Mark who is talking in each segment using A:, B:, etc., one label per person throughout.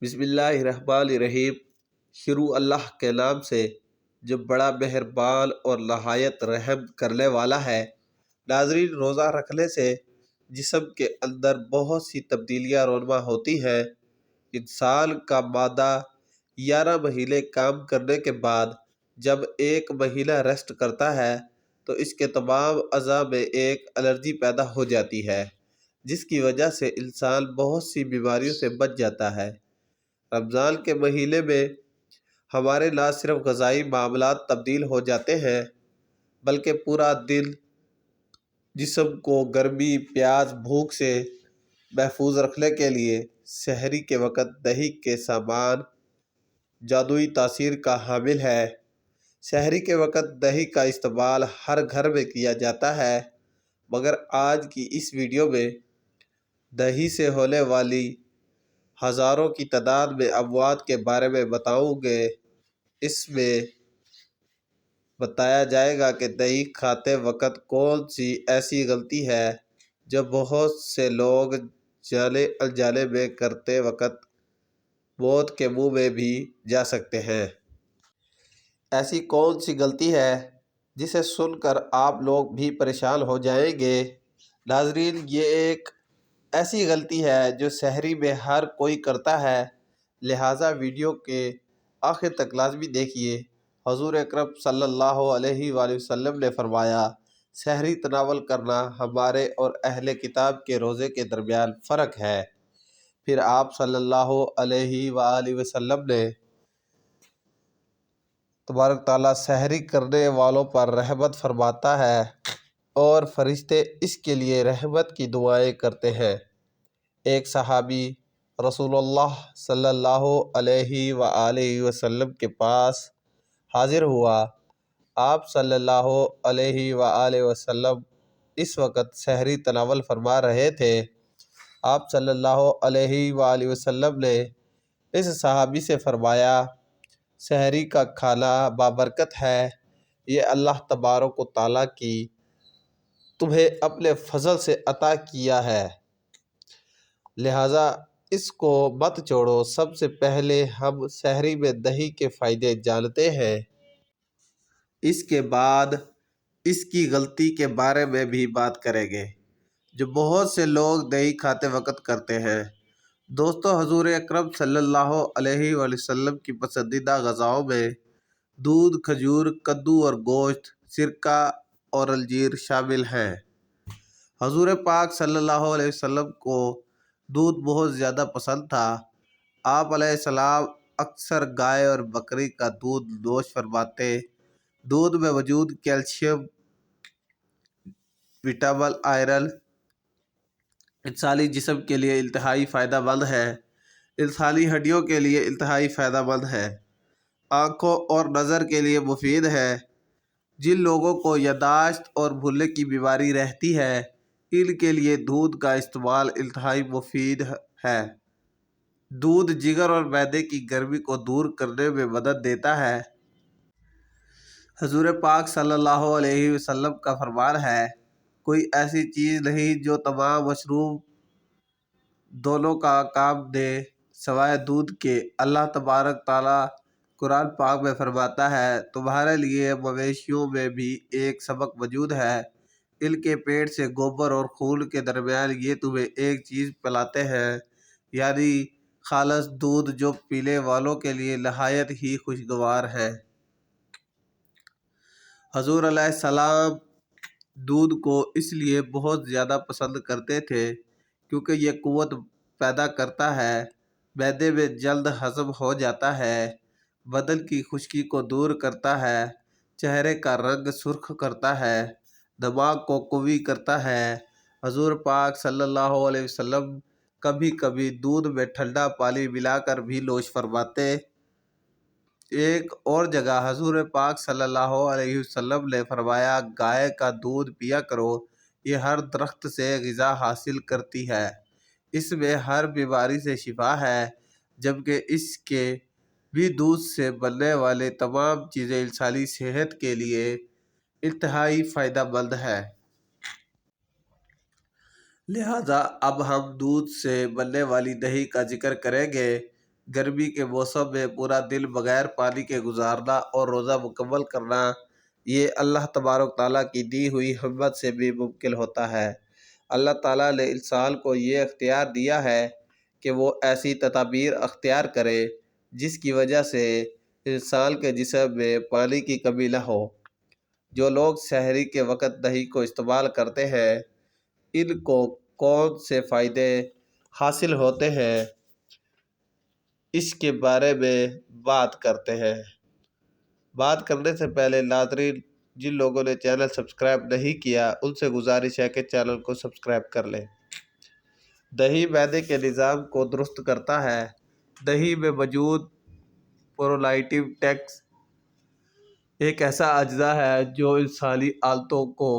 A: بسم اللہ الرحمن الرحیم۔ شروع اللہ کے نام سے جو بڑا مہربان اور نہایت رحم کرنے والا ہے۔ ناظرین، روزہ رکھنے سے جسم کے اندر بہت سی تبدیلیاں رونما ہوتی ہیں۔ انسان کا معدہ 11 مہینے کام کرنے کے بعد جب ایک مہینہ ریسٹ کرتا ہے تو اس کے تمام اعضاء میں ایک الرجی پیدا ہو جاتی ہے، جس کی وجہ سے انسان بہت سی بیماریوں سے بچ جاتا ہے۔ رمضان کے مہینے میں ہمارے نہ صرف غذائی معاملات تبدیل ہو جاتے ہیں بلکہ پورا دن جسم کو گرمی، پیاس، بھوک سے محفوظ رکھنے کے لیے سحری کے وقت دہی کے سامان جادوئی تاثیر کا حامل ہے۔ سحری کے وقت دہی کا استعمال ہر گھر میں کیا جاتا ہے، مگر آج کی اس ویڈیو میں دہی سے ہونے والی ہزاروں کی تعداد میں اموات کے بارے میں بتاؤں گے۔ اس میں بتایا جائے گا کہ دہی کھاتے وقت کون سی ایسی غلطی ہے جو بہت سے لوگ جانے انجانے میں کرتے وقت موت کے منہ میں بھی جا سکتے ہیں۔ ایسی کون سی غلطی ہے جسے سن کر آپ لوگ بھی پریشان ہو جائیں گے؟ ناظرین، یہ ایک ایسی غلطی ہے جو سحری میں ہر کوئی کرتا ہے، لہٰذا ویڈیو کے آخر تک لازمی دیکھیے۔ حضور اکرم صلی اللہ علیہ وآلہ وسلم نے فرمایا، سحری تناول کرنا ہمارے اور اہل کتاب کے روزے کے درمیان فرق ہے۔ پھر آپ صلی اللہ علیہ وآلہ وسلم نے تبارک تعالیٰ سحری کرنے والوں پر رحمت فرماتا ہے اور فرشتے اس کے لیے رحمت کی دعائیں کرتے ہیں۔ ایک صحابی رسول اللہ صلی اللہ علیہ وآلہ وسلم کے پاس حاضر ہوا۔ آپ صلی اللہ علیہ وآلہ وسلم اس وقت سحری تناول فرما رہے تھے۔ آپ صلی اللہ علیہ وآلہ وسلم نے اس صحابی سے فرمایا، سحری کا کھانا بابرکت ہے، یہ اللہ تبارک و تعالیٰ کی تمہیں اپنے فضل سے عطا کیا ہے، لہٰذا اس کو مت چھوڑو۔ سب سے پہلے ہم سحری میں دہی کے فائدے جانتے ہیں، اس کے بعد اس کی غلطی کے بارے میں بھی بات کریں گے جو بہت سے لوگ دہی کھاتے وقت کرتے ہیں۔ دوستو، حضور اکرم صلی اللہ علیہ وآلہ وسلم کی پسندیدہ غذاؤں میں دودھ، کھجور، کدو اور گوشت، سرکہ اور انجیر شامل ہیں۔ حضور پاک صلی اللہ علیہ وسلم کو دودھ بہت زیادہ پسند تھا۔ آپ علیہ السلام اکثر گائے اور بکری کا دودھ نوش فرماتے۔ دودھ میں موجود کیلشیم، وٹامن، آئرن انسانی جسم کے لیے انتہائی فائدہ مند ہے، انسانی ہڈیوں کے لیے انتہائی فائدہ مند ہے، آنکھوں اور نظر کے لیے مفید ہے۔ جن لوگوں کو یادداشت اور بھولنے کی بیماری رہتی ہے، ان کے لیے دودھ کا استعمال انتہائی مفید ہے۔ دودھ جگر اور معدے کی گرمی کو دور کرنے میں مدد دیتا ہے۔ حضور پاک صلی اللہ علیہ وسلم کا فرمان ہے، کوئی ایسی چیز نہیں جو تمام مشروب دونوں کا کام دے سوائے دودھ کے۔ اللہ تبارک تعالیٰ قرآن پاک میں فرماتا ہے، تمہارے لیے مویشیوں میں بھی ایک سبق موجود ہے، ان کے پیٹ سے گوبر اور خون کے درمیان یہ تمہیں ایک چیز پلاتے ہیں، یعنی خالص دودھ جو پینے والوں کے لیے نہایت ہی خوشگوار ہے۔ حضور علیہ السلام دودھ کو اس لیے بہت زیادہ پسند کرتے تھے کیونکہ یہ قوت پیدا کرتا ہے، معدے میں جلد ہضم ہو جاتا ہے، بدن کی خشکی کو دور کرتا ہے، چہرے کا رنگ سرخ کرتا ہے، دماغ کو قوی کرتا ہے۔ حضور پاک صلی اللہ علیہ وسلم کبھی کبھی دودھ میں ٹھنڈا پانی ملا کر بھی نوش فرماتے۔ ایک اور جگہ حضور پاک صلی اللہ علیہ وسلم نے فرمایا، گائے کا دودھ پیا کرو، یہ ہر درخت سے غذا حاصل کرتی ہے، اس میں ہر بیماری سے شفا ہے، جبکہ اس کے بھی دودھ سے بننے والے تمام چیزیں انسانی صحت کے لیے انتہائی فائدہ مند ہے۔ لہٰذا اب ہم دودھ سے بننے والی دہی کا ذکر کریں گے۔ گرمی کے موسم میں پورا دن بغیر پانی کے گزارنا اور روزہ مکمل کرنا، یہ اللہ تبارک تعالیٰ کی دی ہوئی ہمت سے بھی ممکن ہوتا ہے۔ اللہ تعالیٰ نے انسان کو یہ اختیار دیا ہے کہ وہ ایسی تدابیر اختیار کرے جس کی وجہ سے انسان کے جسم میں پانی کی کمی نہ ہو۔ جو لوگ سحری کے وقت دہی کو استعمال کرتے ہیں، ان کو کون سے فائدے حاصل ہوتے ہیں، اس کے بارے میں بات کرتے ہیں۔ بات کرنے سے پہلے ناظرین، جن لوگوں نے چینل سبسکرائب نہیں کیا ان سے گزارش ہے کہ چینل کو سبسکرائب کر لیں۔ دہی معدے کے نظام کو درست کرتا ہے۔ دہی میں موجود پروبائیوٹکس ایک ایسا اجزا ہے جو انسانی عضلوں کو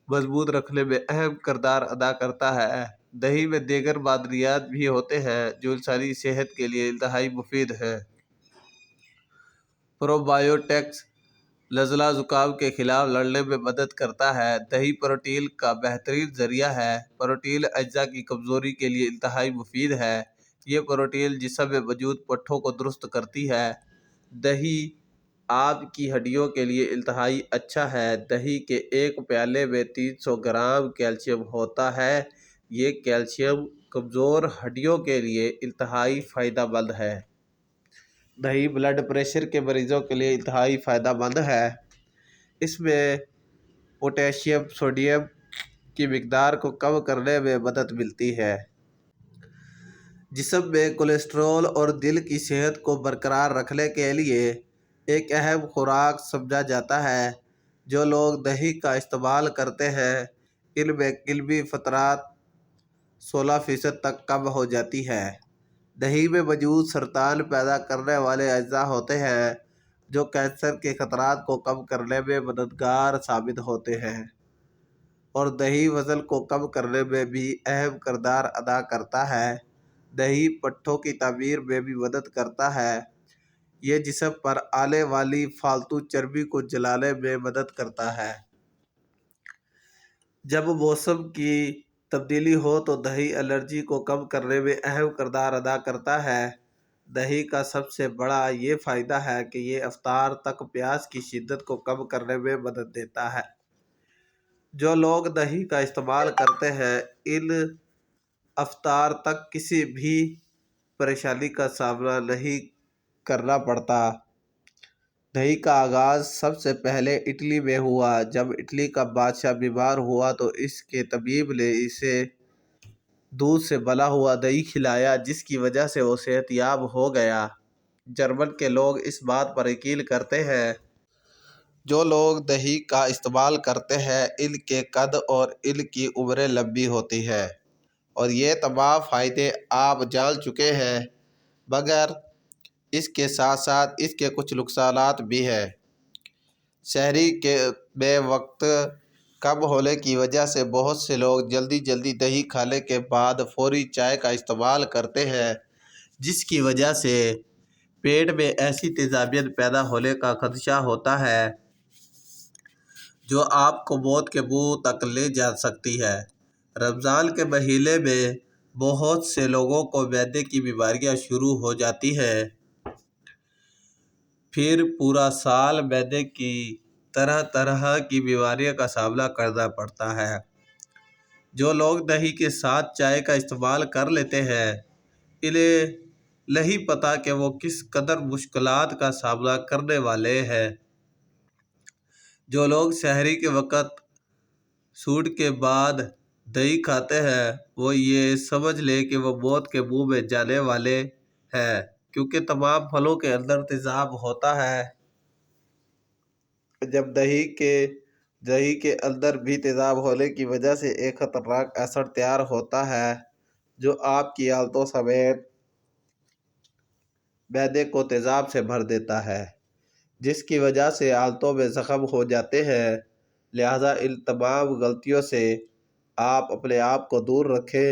A: مضبوط رکھنے میں اہم کردار ادا کرتا ہے۔ دہی میں دیگر معدنیات بھی ہوتے ہیں جو انسانی صحت کے لیے انتہائی مفید ہیں۔ پروبائیوٹکس نزلہ زکام کے خلاف لڑنے میں مدد کرتا ہے۔ دہی پروٹین کا بہترین ذریعہ ہے۔ پروٹین اجزاء کی کمزوری کے لیے انتہائی مفید ہے۔ یہ پروٹین جسم میں موجود پٹھوں کو درست کرتی ہے۔ دہی آپ کی ہڈیوں کے لیے انتہائی اچھا ہے۔ دہی کے ایک پیالے میں 300 گرام کیلشیم ہوتا ہے۔ یہ کیلشیم کمزور ہڈیوں کے لیے انتہائی فائدہ مند ہے۔ دہی بلڈ پریشر کے مریضوں کے لیے انتہائی فائدہ مند ہے۔ اس میں پوٹیشیم سوڈیم کی مقدار کو کم کرنے میں مدد ملتی ہے۔ جسم میں کولیسٹرول اور دل کی صحت کو برقرار رکھنے کے لیے ایک اہم خوراک سمجھا جاتا ہے۔ جو لوگ دہی کا استعمال کرتے ہیں ان میں قلبی خطرات 16% تک کم ہو جاتی ہے۔ دہی میں موجود سرطان پیدا کرنے والے اجزاء ہوتے ہیں جو کینسر کے خطرات کو کم کرنے میں مددگار ثابت ہوتے ہیں، اور دہی وزن کو کم کرنے میں بھی اہم کردار ادا کرتا ہے۔ دہی پٹھوں کی تعمیر میں بھی مدد کرتا ہے۔ یہ جسم پر آنے والی فالتو چربی کو جلانے میں مدد کرتا ہے۔ جب موسم کی تبدیلی ہو تو دہی الرجی کو کم کرنے میں اہم کردار ادا کرتا ہے۔ دہی کا سب سے بڑا یہ فائدہ ہے کہ یہ افطار تک پیاس کی شدت کو کم کرنے میں مدد دیتا ہے۔ جو لوگ دہی کا استعمال کرتے ہیں ان افطار تک کسی بھی پریشانی کا سامنا نہیں کرنا پڑتا۔ دہی کا آغاز سب سے پہلے اٹلی میں ہوا۔ جب اٹلی کا بادشاہ بیمار ہوا تو اس کے طبیب نے اسے دودھ سے بنا ہوا دہی کھلایا جس کی وجہ سے وہ صحت یاب ہو گیا۔ جرمن کے لوگ اس بات پر یقین کرتے ہیں۔ جو لوگ دہی کا استعمال کرتے ہیں ان کے قد اور ان کی عمریں لمبی ہوتی ہیں، اور یہ تمام فائدے آپ جان چکے ہیں، مگر اس کے ساتھ ساتھ اس کے کچھ نقصانات بھی ہیں۔ سحری میں وقت کم ہونے کی وجہ سے بہت سے لوگ جلدی دہی کھانے کے بعد فوری چائے کا استعمال کرتے ہیں، جس کی وجہ سے پیٹ میں ایسی تیزابیت پیدا ہونے کا خدشہ ہوتا ہے جو آپ کو موت کے منہ تک لے جا سکتی ہے۔ رمضان کے مہینے میں بہت سے لوگوں کو معدے کی بیماریاں شروع ہو جاتی ہیں۔ پھر پورا سال معدے کی طرح کی بیماریوں کا سامنا کرنا پڑتا ہے۔ جو لوگ دہی کے ساتھ چائے کا استعمال کر لیتے ہیں انہیں نہیں پتہ کہ وہ کس قدر مشکلات کا سامنا کرنے والے ہیں۔ جو لوگ سحری کے وقت سحور کے بعد دہی کھاتے ہیں وہ یہ سمجھ لیں کہ وہ موت کے منہ میں جانے والے ہیں، کیونکہ تمام پھلوں کے اندر تیزاب ہوتا ہے۔ جب دہی کے اندر بھی تیزاب ہونے کی وجہ سے ایک خطرناک ایسڈ تیار ہوتا ہے جو آپ کی عضلوں سمیت معدے کو تیزاب سے بھر دیتا ہے، جس کی وجہ سے عضلوں میں زخم ہو جاتے ہیں۔ لہٰذا ان تمام غلطیوں سے آپ اپنے آپ کو دور رکھیں۔